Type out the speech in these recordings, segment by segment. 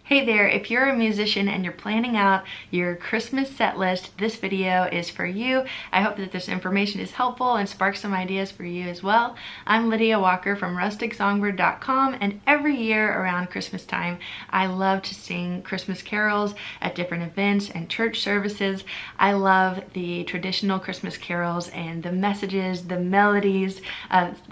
Hey there, if you're a musician and you're planning out your Christmas set list, this video is for you. I hope that this information is helpful and sparks some ideas for you as well. I'm Lydia Walker from rusticsongbird.com, and every year around Christmas time, I love to sing Christmas carols at different events and church services. I love the traditional Christmas carols and the messages, the melodies.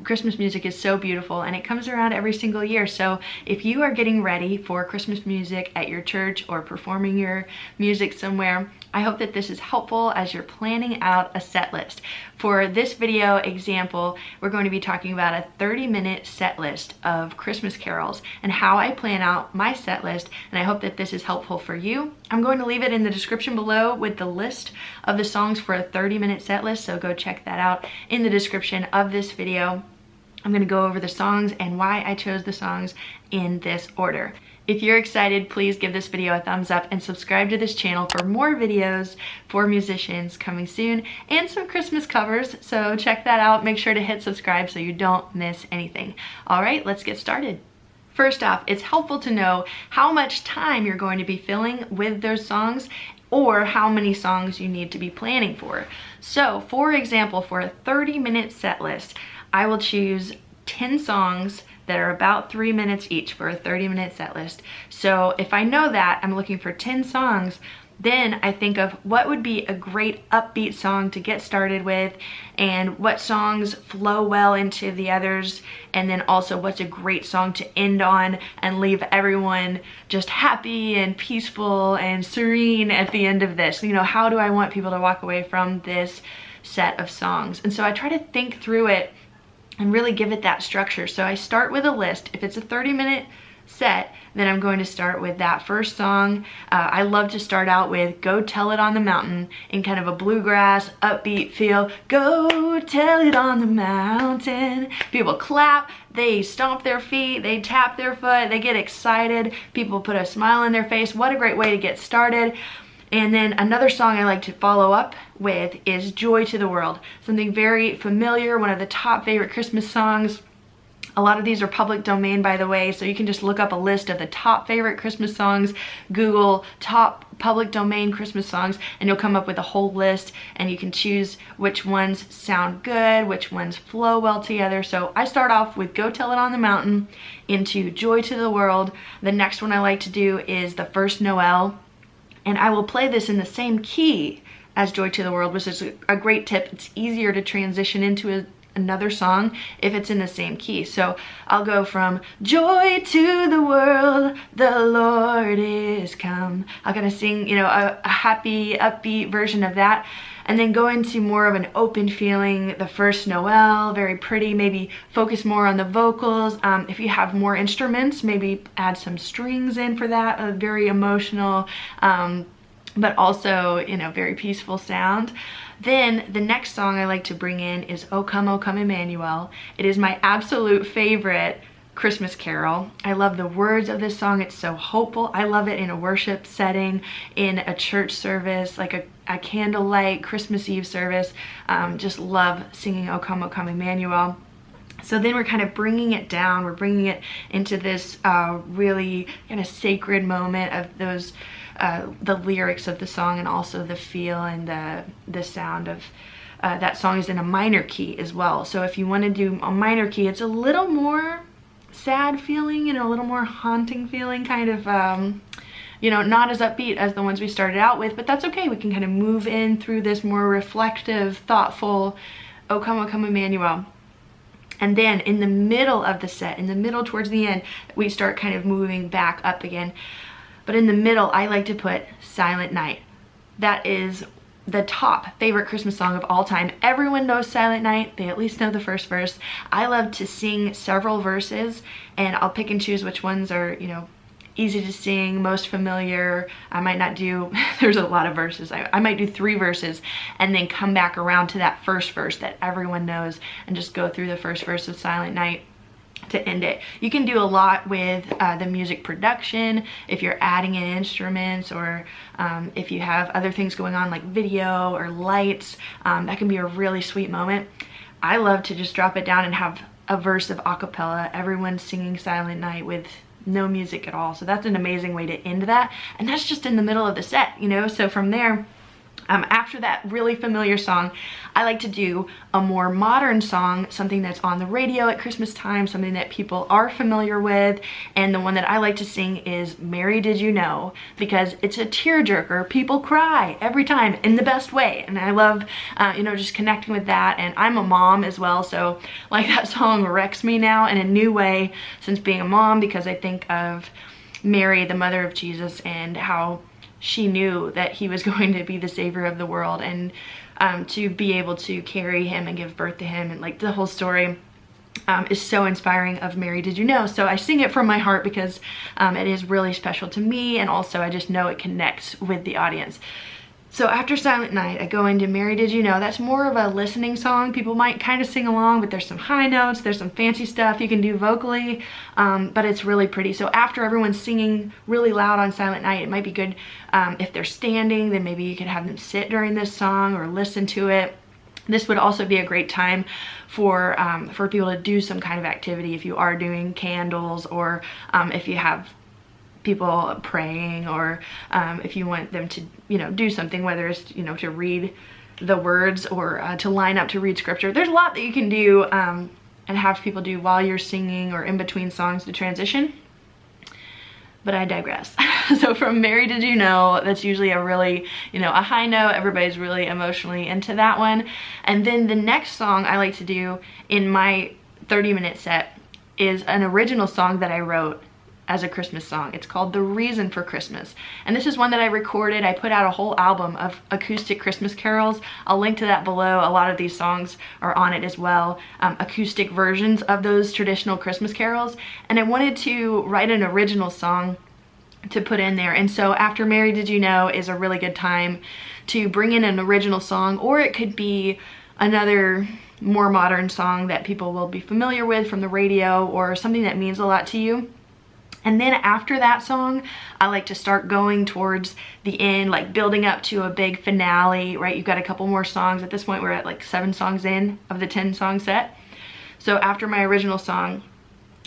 Christmas music is so beautiful and it comes around every single year. So if you are getting ready for Christmas music at your church or performing your music somewhere, I hope that this is helpful as you're planning out a set list. For this video example, we're going to be talking about a 30-minute set list of Christmas carols and how I plan out my set list, and I hope that this is helpful for you. I'm going to leave it in the description below with the list of the songs for a 30-minute set list, so go check that out in the description of this video. I'm going to go over the songs and why I chose the songs in this order. If you're excited, please give this video a thumbs up and subscribe to this channel for more videos for musicians coming soon and some Christmas covers, so check that out. Make sure to hit subscribe so you don't miss anything. All right, let's get started. First off, it's helpful to know how much time you're going to be filling with those songs or how many songs you need to be planning for. So, for example, for a 30-minute set list, I will choose 10 songs that are about 3 minutes each for a 30-minute set list. So if I know that I'm looking for 10 songs, then I think of what would be a great upbeat song to get started with, and what songs flow well into the others, and then also what's a great song to end on and leave everyone just happy and peaceful and serene at the end of this. You know, how do I want people to walk away from this set of songs? And so I try to think through it and really give it that structure. So I start with a list. If it's a 30-minute set, then I'm going to start with that first song. I love to start out with Go Tell It on the Mountain in kind of a bluegrass, upbeat feel. Go tell it on the mountain. People clap, they stomp their feet, they tap their foot, they get excited. People put a smile on their face. What a great way to get started. And then another song I like to follow up with is Joy to the World. Something very familiar, one of the top favorite Christmas songs. A lot of these are public domain, by the way, so you can just look up a list of the top favorite Christmas songs, Google top public domain Christmas songs, and you'll come up with a whole list, and you can choose which ones sound good, which ones flow well together. So I start off with Go Tell It on the Mountain into Joy to the World. The next one I like to do is the First Noel, and I will play this in the same key as Joy to the World, which is a great tip. It's easier to transition into another song if it's in the same key. So I'll go from Joy to the world, the Lord is come. I'm gonna sing, you know, a happy, upbeat version of that, and then go into more of an open feeling, the First Noel, very pretty, maybe focus more on the vocals. If you have more instruments, maybe add some strings in for that, a very emotional, but also, you know, very peaceful sound. Then the next song I like to bring in is O Come Emmanuel. It is my absolute favorite Christmas carol. I love the words of this song. It's so hopeful. I love it in a worship setting, in a church service, like a candlelight Christmas Eve service. Just love singing O Come Emmanuel. So then we're kind of bringing it down. We're bringing it into this really kind of sacred moment of those the lyrics of the song, and also the feel and the sound of that song is in a minor key as well. So if you want to do a minor key, it's a little more sad feeling, you know, a little more haunting feeling, kind of you know, not as upbeat as the ones we started out with, but that's okay. We can kind of move in through this more reflective, thoughtful O Come Emmanuel. And then in the middle of the set, in the middle towards the end, we start kind of moving back up again. But in the middle, I like to put Silent Night. That is the top favorite Christmas song of all time. Everyone knows Silent Night. They at least know the first verse. I love to sing several verses, and I'll pick and choose which ones are, you know, easy to sing, most familiar. I might not do, there's a lot of verses. I might do 3 verses and then come back around to that first verse that everyone knows and just go through the first verse of Silent Night to end it. You can do a lot with the music production if you're adding in instruments, or if you have other things going on like video or lights. That can be a really sweet moment. I love to just drop it down and have a verse of a cappella, everyone singing Silent Night with no music at all. So that's an amazing way to end that. And that's just in the middle of the set, you know? So from there, after that really familiar song, I like to do a more modern song, something that's on the radio at Christmas time, something that people are familiar with. And the one that I like to sing is Mary Did You Know, because it's a tearjerker. People cry every time in the best way. And I love, you know, just connecting with that. And I'm a mom as well, so like that song wrecks me now in a new way since being a mom, because I think of Mary, the mother of Jesus, and how she knew that he was going to be the savior of the world, and to be able to carry him and give birth to him, and like the whole story is so inspiring of Mary Did You Know. So I sing it from my heart because it is really special to me, and also I just know it connects with the audience. So after Silent Night, I go into Mary Did You Know. That's more of a listening song. People might kind of sing along, but there's some high notes, there's some fancy stuff you can do vocally, but it's really pretty. So after everyone's singing really loud on Silent Night, it might be good if they're standing, then maybe you could have them sit during this song or listen to it. This would also be a great time for people to do some kind of activity if you are doing candles, or if you have people praying, or if you want them to, you know, do something, whether it's, you know, to read the words or to line up to read scripture. There's a lot that you can do and have people do while you're singing or in between songs to transition. But I digress. So from Mary Did You Know, that's usually a really, you know, a high note. Everybody's really emotionally into that one. And then the next song I like to do in my 30-minute set is an original song that I wrote as a Christmas song. It's called The Reason for Christmas. And this is one that I recorded. I put out a whole album of acoustic Christmas carols. I'll link to that below. A lot of these songs are on it as well. Acoustic versions of those traditional Christmas carols. And I wanted to write an original song to put in there. And so after Mary Did You Know is a really good time to bring in an original song, or it could be another more modern song that people will be familiar with from the radio, or something that means a lot to you. And then after that song, I like to start going towards the end, like building up to a big finale, right? You've got a couple more songs. At this point, we're at like 7 songs in of the 10-song set. So after my original song,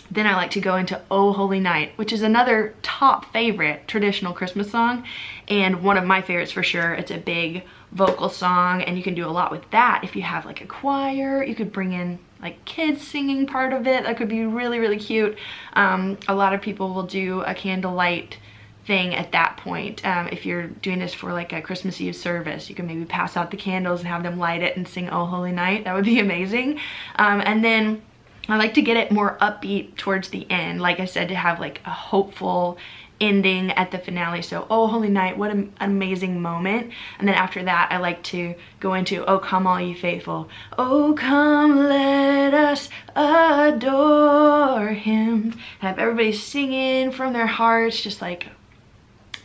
then I like to go into Oh Holy Night, which is another top favorite traditional Christmas song, and one of my favorites for sure. It's a big vocal song, and you can do a lot with that. If you have like a choir, you could bring in like kids singing part of it. That could be really, really cute. A lot of people will do a candlelight thing at that point. If you're doing this for like a Christmas Eve service, you can maybe pass out the candles and have them light it and sing Oh Holy Night. That would be amazing. And then I like to get it more upbeat towards the end, like I said, to have like a hopeful ending at the finale. So Oh Holy Night, what an amazing moment. And then after that, I like to go into Oh Come All Ye Faithful. Oh come, let us adore him. Have everybody singing from their hearts, just like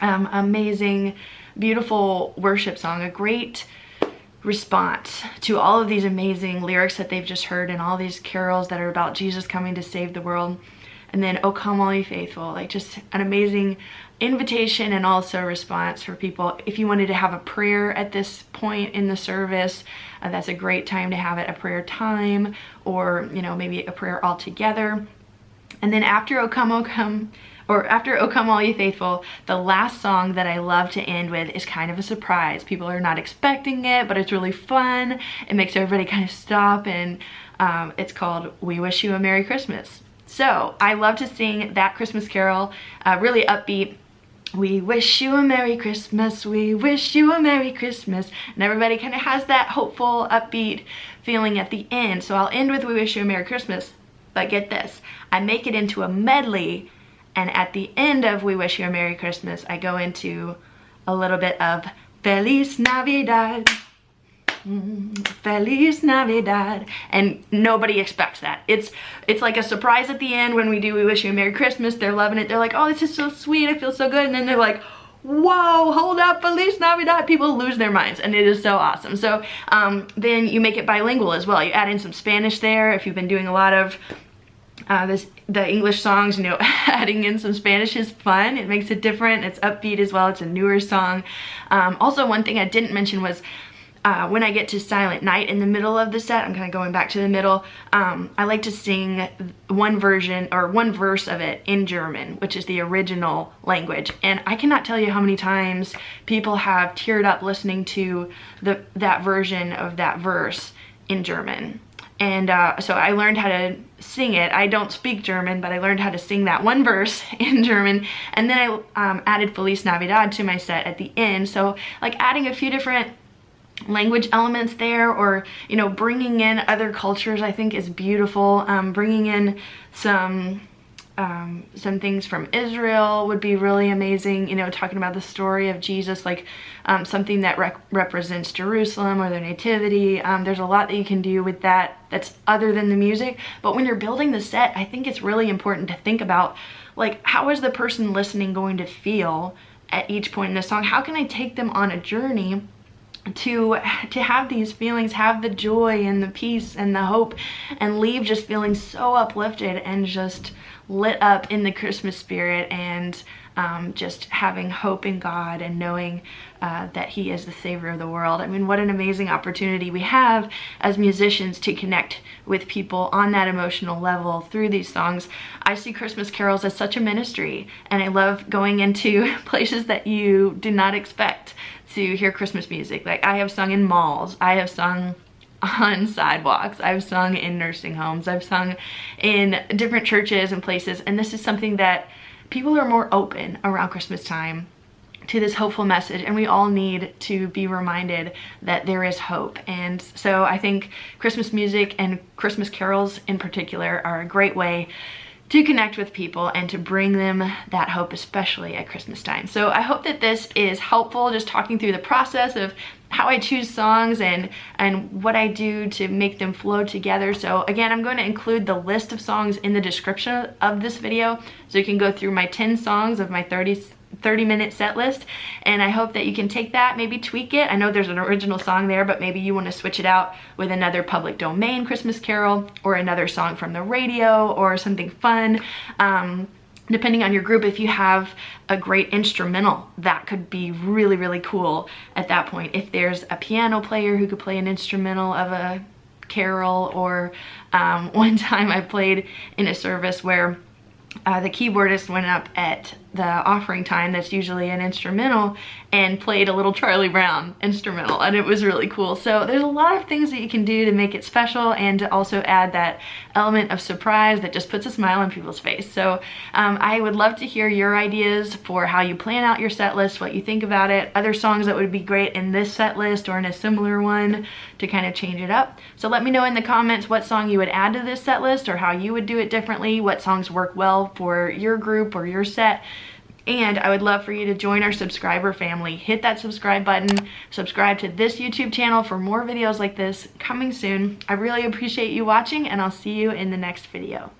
amazing, beautiful worship song. A great response to all of these amazing lyrics that they've just heard, and all these carols that are about Jesus coming to save the world. And then Oh Come All Ye Faithful, like just an amazing invitation and also response for people. If you wanted to have a prayer at this point in the service, that's a great time to have it, a prayer time, or, you know, maybe a prayer all together. And then after Oh Come All Ye Faithful, the last song that I love to end with is kind of a surprise. People are not expecting it, but it's really fun. It makes everybody kind of stop, and it's called We Wish You a Merry Christmas. So I love to sing that Christmas carol, really upbeat. We wish you a Merry Christmas, we wish you a Merry Christmas. And everybody kind of has that hopeful, upbeat feeling at the end. So I'll end with We Wish You a Merry Christmas, but get this, I make it into a medley, and at the end of We Wish You a Merry Christmas, I go into a little bit of Feliz Navidad. Feliz Navidad, and nobody expects that. It's like a surprise at the end when we do We Wish You a Merry Christmas. They're loving it. They're like, oh, this is so sweet, I feel so good. And then they're like, whoa, hold up, Feliz Navidad. People lose their minds, and it is so awesome. So then you make it bilingual as well. You add in some Spanish there. If you've been doing a lot of the English songs, you know, adding in some Spanish is fun. It makes it different. It's upbeat as well. It's a newer song. Also, one thing I didn't mention was when I get to Silent Night in the middle of the set, I'm kind of going back to the middle, I like to sing one version or one verse of it in German, which is the original language. And I cannot tell you how many times people have teared up listening to that version of that verse in German. And so I learned how to sing it. I don't speak German, but I learned how to sing that one verse in German. And then I added Feliz Navidad to my set at the end. So like adding a few different language elements there, or you know, bringing in other cultures, I think is beautiful. Bringing in some things from Israel would be really amazing, you know, talking about the story of Jesus, like something that represents Jerusalem or the nativity. There's a lot that you can do with that that's other than the music. But when you're building the set, I think it's really important to think about, like, how is the person listening going to feel at each point in the song? How can I take them on a journey to have these feelings, have the joy and the peace and the hope, and leave just feeling so uplifted and just lit up in the Christmas spirit, and just having hope in God and knowing that He is the Savior of the world. I mean, what an amazing opportunity we have as musicians to connect with people on that emotional level through these songs. I see Christmas carols as such a ministry, and I love going into places that you do not expect to hear Christmas music. Like, I have sung in malls, I have sung on sidewalks, I've sung in nursing homes, I've sung in different churches and places, and this is something that people are more open around Christmas time to this hopeful message, and we all need to be reminded that there is hope. And so I think Christmas music and Christmas carols in particular are a great way to connect with people and to bring them that hope, especially at Christmas time. So I hope that this is helpful, just talking through the process of how I choose songs and what I do to make them flow together. So again, I'm going to include the list of songs in the description of this video, so you can go through my 10 songs of my 30-minute set list, and I hope that you can take that, maybe tweak it. I know there's an original song there, but maybe you want to switch it out with another public domain Christmas carol, or another song from the radio, or something fun. Depending on your group, if you have a great instrumental, that could be really, really cool at that point. If there's a piano player who could play an instrumental of a carol, or one time I played in a service where the keyboardist went up at the offering time, that's usually an instrumental, and played a little Charlie Brown instrumental, and it was really cool. So there's a lot of things that you can do to make it special, and to also add that element of surprise that just puts a smile on people's face. So I would love to hear your ideas for how you plan out your set list, what you think about it, other songs that would be great in this set list or in a similar one to kind of change it up. So let me know in the comments what song you would add to this set list, or how you would do it differently, what songs work well for your group or your set. And I would love for you to join our subscriber family. Hit that subscribe button, subscribe to this YouTube channel for more videos like this coming soon. I really appreciate you watching, and I'll see you in the next video.